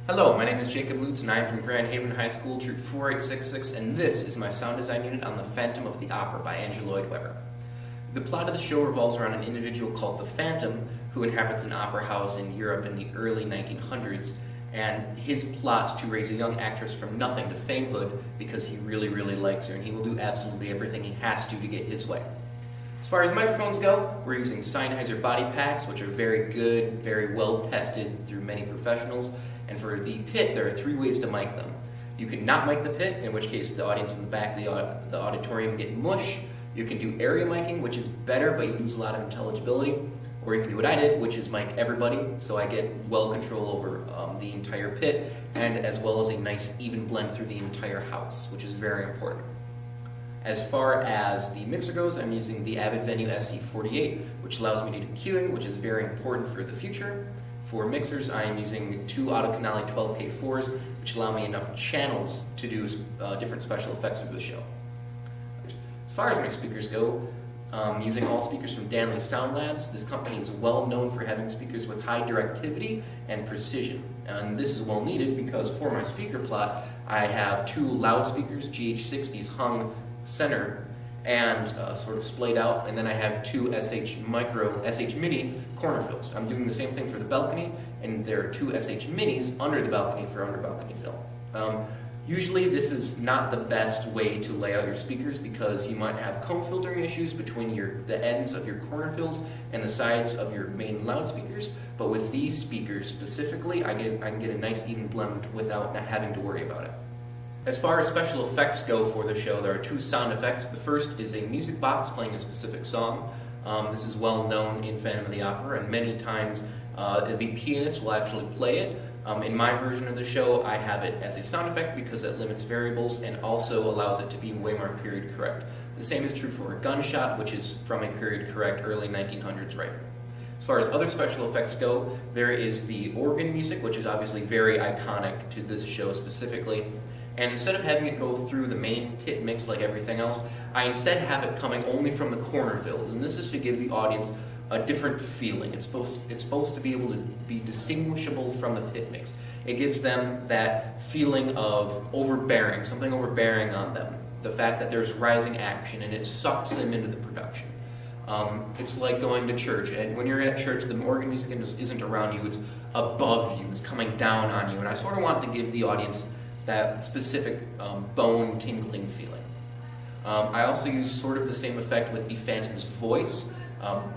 Hello, my name is Jacob Lutz and I am from Grand Haven High School, Troop 4866, and this is my sound design unit on The Phantom of the Opera by Loyd. The plot of the show revolves around an individual called the Phantom who inhabits an opera house in Europe in the early 1900s, and his plot's to raise a young actress from nothing to famehood because he really, really likes her, and he will do absolutely everything he has to get his way. As far as microphones go, we're using Sennheiser body packs, which are very good, very well tested through many professionals. And for the pit, there are 3 ways to mic them. You can not mic the pit, in which case the audience in the back of the auditorium get mush. You can do area miking, which is better, but you lose a lot of intelligibility. Or you can do what I did, which is mic everybody, so I get well control over the entire pit, and as well as a nice even blend through the entire house, which is very important. As far as the mixer goes, I'm using the Avid Venue SC48, which allows me to do queuing, which is very important for the future. For mixers, I am using 2 Audio-Canale 12K4s, which allow me enough channels to do different special effects through the show. As far as my speakers go, I'm using all speakers from Danley Sound Labs. This company is well known for having speakers with high directivity and precision. And this is well needed because for my speaker plot, I have 2 loudspeakers, GH60s, hung center and sort of splayed out, and then I have 2 SH Mini corner fills. I'm doing the same thing for the balcony, and there are 2 SH Minis under the balcony for under balcony fill. Usually this is not the best way to lay out your speakers because you might have comb filtering issues between the ends of your corner fills and the sides of your main loudspeakers, but with these speakers specifically, I can get a nice even blend without having to worry about it. As far as special effects go for the show, there are 2 sound effects. The first is a music box playing a specific song. This is well known in Phantom of the Opera, and many times the pianist will actually play it. In my version of the show, I have it as a sound effect because it limits variables and also allows it to be way more period correct. The same is true for a gunshot, which is from a period correct early 1900s rifle. As far as other special effects go, there is the organ music, which is obviously very iconic to this show specifically. And instead of having it go through the main pit mix like everything else, I instead have it coming only from the corner fills. And this is to give the audience a different feeling. It's supposed to be able to be distinguishable from the pit mix. It gives them that feeling of overbearing, something overbearing on them. The fact that there's rising action and it sucks them into the production. It's like going to church, and when you're at church, the organ music isn't around you, it's above you, it's coming down on you. And I sort of want to give the audience that specific bone-tingling feeling. I also use sort of the same effect with the Phantom's voice.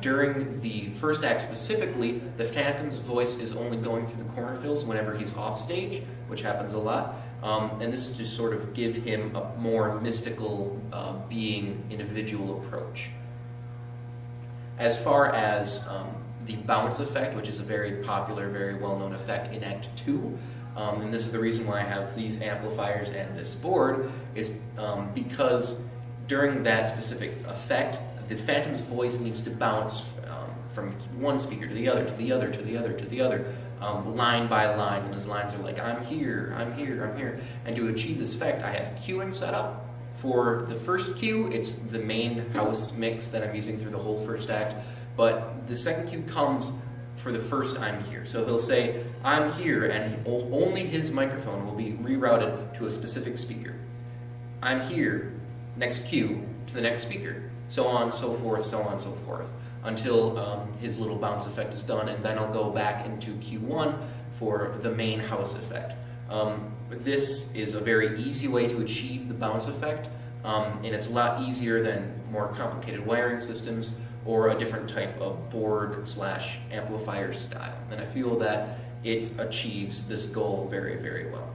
During the first act specifically, the Phantom's voice is only going through the corner fills whenever he's off stage, which happens a lot. And this is to sort of give him a more mystical being individual approach. As far as the bounce effect, which is a very popular, very well-known effect in Act 2, and this is the reason why I have these amplifiers and this board, is because during that specific effect, the Phantom's voice needs to bounce from one speaker to the other, to the other, to the other, to the other, line by line, and his lines are like, I'm here, I'm here, I'm here. And to achieve this effect, I have queuing set up. For the first cue, it's the main house mix that I'm using through the whole first act, but the second cue comes for the first I'm here. So he'll say, I'm here, and only his microphone will be rerouted to a specific speaker. I'm here, next cue, to the next speaker. So on, so forth, so on, so forth, until his little bounce effect is done, and then I'll go back into Q1 for the main house effect. This is a very easy way to achieve the bounce effect, and it's a lot easier than more complicated wiring systems or a different type of board/amplifier style. And I feel that it achieves this goal very, very well.